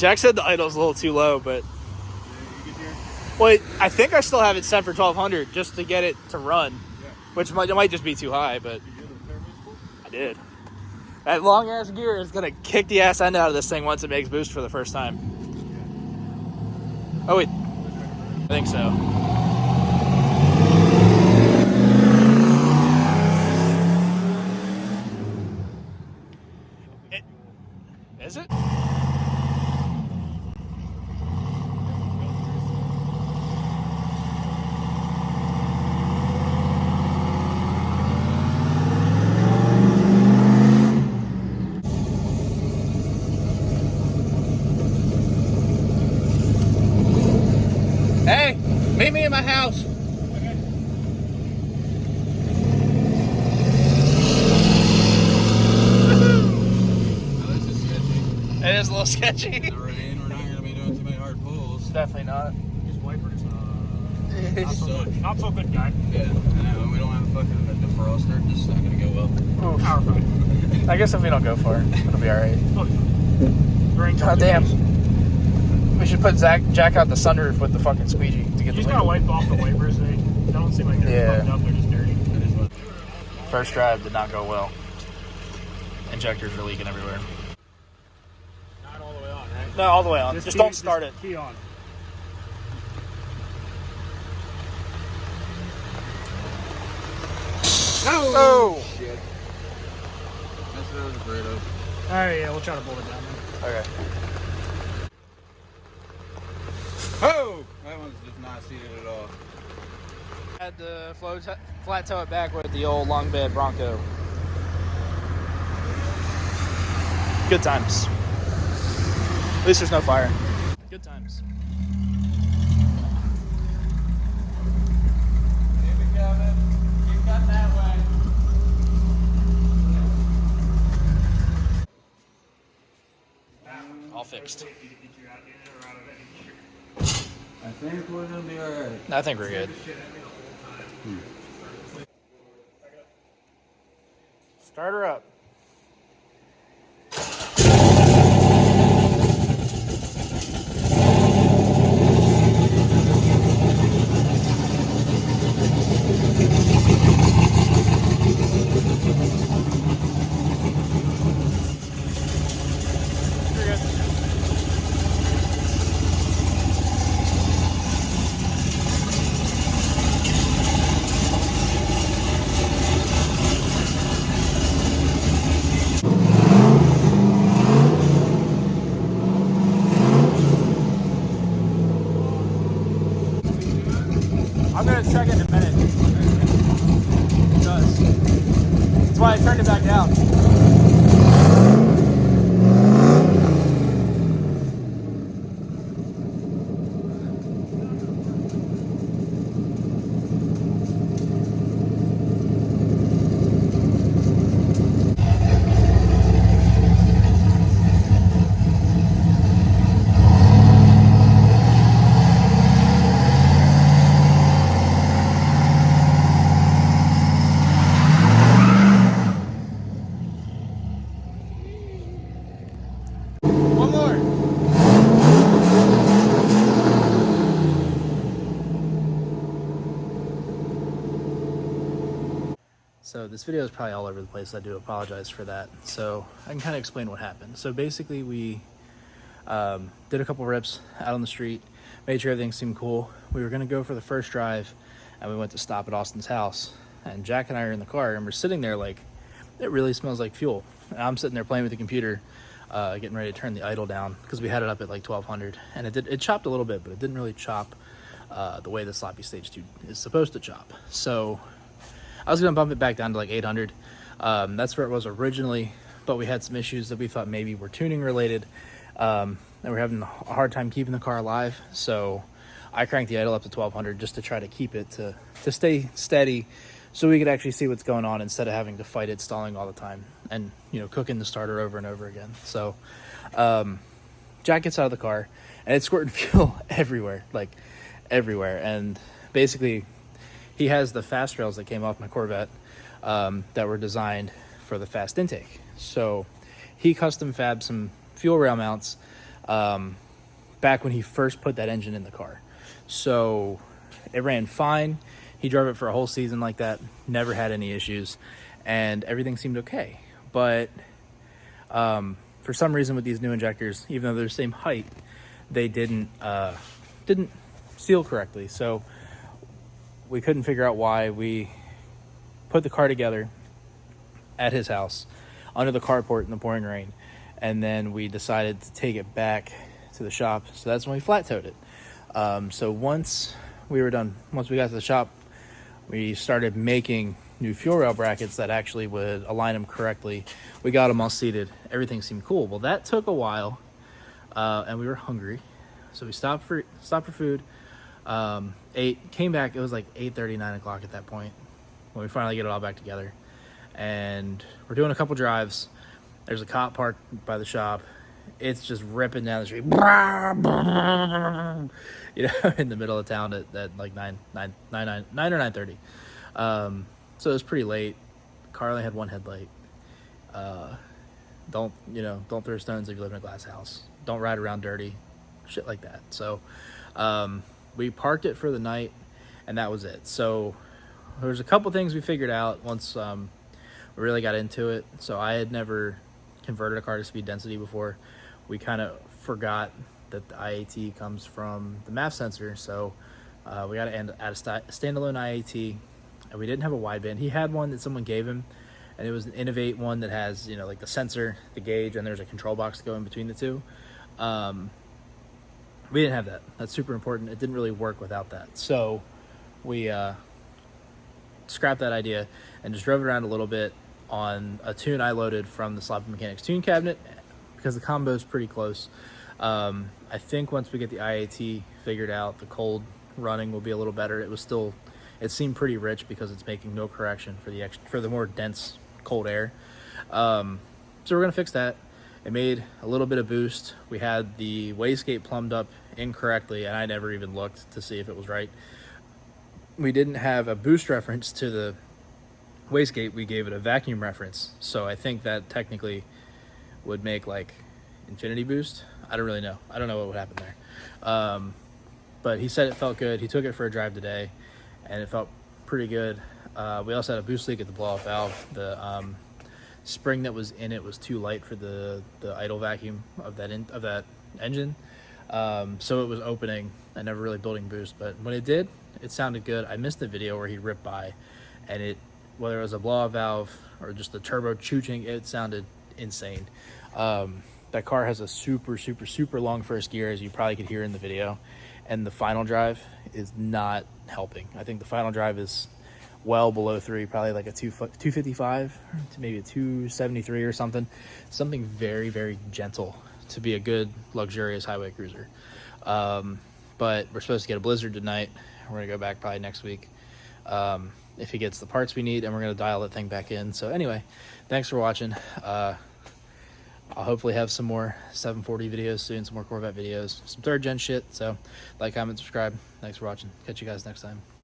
Jack said the idle's a little too low, but wait, I think I still have it set for 1200 just to get it to run, which might just be too high, but I did. That long ass gear is gonna kick the ass end out of this thing once it makes boost for the first time. Oh wait, I think so. Is it? Hey, meet me in my house. Okay. Oh, this is sketchy. It is a little sketchy. In the rain, we're not going to be doing too many hard pulls. Definitely not. Just wipers. Not so good, guy. Yeah, I know. We don't have a fucking defroster. This is not going to go well. Oh, Power fine. I guess if we don't go for it, it'll be alright. God damn. We should put Jack out the sunroof with the fucking squeegee to get You the just gotta wipe off the wipers. They don't seem like they're fucked up. They're just dirty. First drive did not go well. Injectors are leaking everywhere. Not all the way on, right? No, all the way on. Just don't start it. Key on. Oh! Shit. That's what I was afraid of. Alright, yeah, we'll try to bolt it down then. Okay. Oh! That one's just not seated at all. Had to flat toe it back with the old long bed Bronco. Good times. At least there's no fire. Good times. Keep it coming. Keep cutting that way. All fixed. I think we're going to be alright. I think we're good. Start her up. I'm gonna check it in a minute. It does. That's why I turned it back down. One more. So this video is probably all over the place. I do apologize for that. So I can kind of explain what happened. So basically we did a couple rips out on the street, made sure everything seemed cool. We were going to go for the first drive and we went to stop at Austin's house. And Jack and I are in the car and we're sitting there like, it really smells like fuel. And I'm sitting there playing with the computer, getting ready to turn the idle down because we had it up at like 1200 and it chopped a little bit, but it didn't really chop the way the sloppy stage 2 is supposed to chop. So I was gonna bump it back down to like 800. That's where it was originally, but we had some issues that we thought maybe were tuning related, and we're having a hard time keeping the car alive. So I cranked the idle up to 1200 just to try to keep it to stay steady, so we could actually see what's going on instead of having to fight it stalling all the time and, you know, cooking the starter over and over again. So Jack gets out of the car and it's squirting fuel everywhere, like everywhere. And basically he has the fast rails that came off my Corvette that were designed for the fast intake. So he custom fabbed some fuel rail mounts back when he first put that engine in the car. So it ran fine. He drove it for a whole season like that, never had any issues, and everything seemed okay. But for some reason with these new injectors, even though they're the same height, they didn't seal correctly. So we couldn't figure out why. We put the car together at his house under the carport in the pouring rain, and then we decided to take it back to the shop. So that's when we flat towed it. So once we got to the shop, we started making new fuel rail brackets that actually would align them correctly. We got them all seated. Everything seemed cool. Well, that took a while, and we were hungry, so we stopped for food. Ate, came back. It was like 8:30, 9 o'clock at that point when we finally get it all back together. And we're doing a couple drives. There's a cop parked by the shop. It's just ripping down the street, you know, in the middle of town at like 9 or 9:30. So it was pretty late. Car only had one headlight. Don't throw stones if you live in a glass house. Don't ride around dirty, shit like that. So we parked it for the night, and that was it. So there's a couple things we figured out once we really got into it. So I had never converted a car to speed density before. We kind of forgot that the IAT comes from the MAF sensor, so we got to add a standalone IAT, and we didn't have a wideband. He had one that someone gave him, and it was an Innovate one that has, you know, like the sensor, the gauge, and there's a control box to go in between the two. We didn't have that. That's super important. It didn't really work without that. So we scrapped that idea and just drove it around a little bit on a tune I loaded from the Sloppy Mechanics tune cabinet, because the combo is pretty close. I think once we get the IAT figured out, the cold running will be a little better. It seemed pretty rich because it's making no correction for the more dense cold air. So we're gonna fix that. It made a little bit of boost. We had the wastegate plumbed up incorrectly, and I never even looked to see if it was right. We didn't have a boost reference to the wastegate. We gave it a vacuum reference, so I think that technically would make like infinity boost. I don't really know. I don't know what would happen there. But he said it felt good. He took it for a drive today, and it felt pretty good. We also had a boost leak at the blow-off valve. The spring that was in it was too light for the idle vacuum of that engine. So it was opening and never really building boost. But when it did, it sounded good. I missed the video where he ripped by, and whether it was a blow-off valve or just the turbo chooching, it sounded insane. That car has a super, super, super long first gear, as you probably could hear in the video, and the final drive is not helping. I think the final drive is well below 3, probably like a 255 to maybe a 273 or something very, very gentle to be a good luxurious highway cruiser. But we're supposed to get a Blizzard tonight. We're gonna go back probably next week if he gets the parts we need, and we're gonna dial that thing back in. So anyway, thanks for watching. I'll hopefully have some more 740 videos soon, some more Corvette videos, some 3rd gen shit. So like, comment, subscribe. Thanks for watching. Catch you guys next time.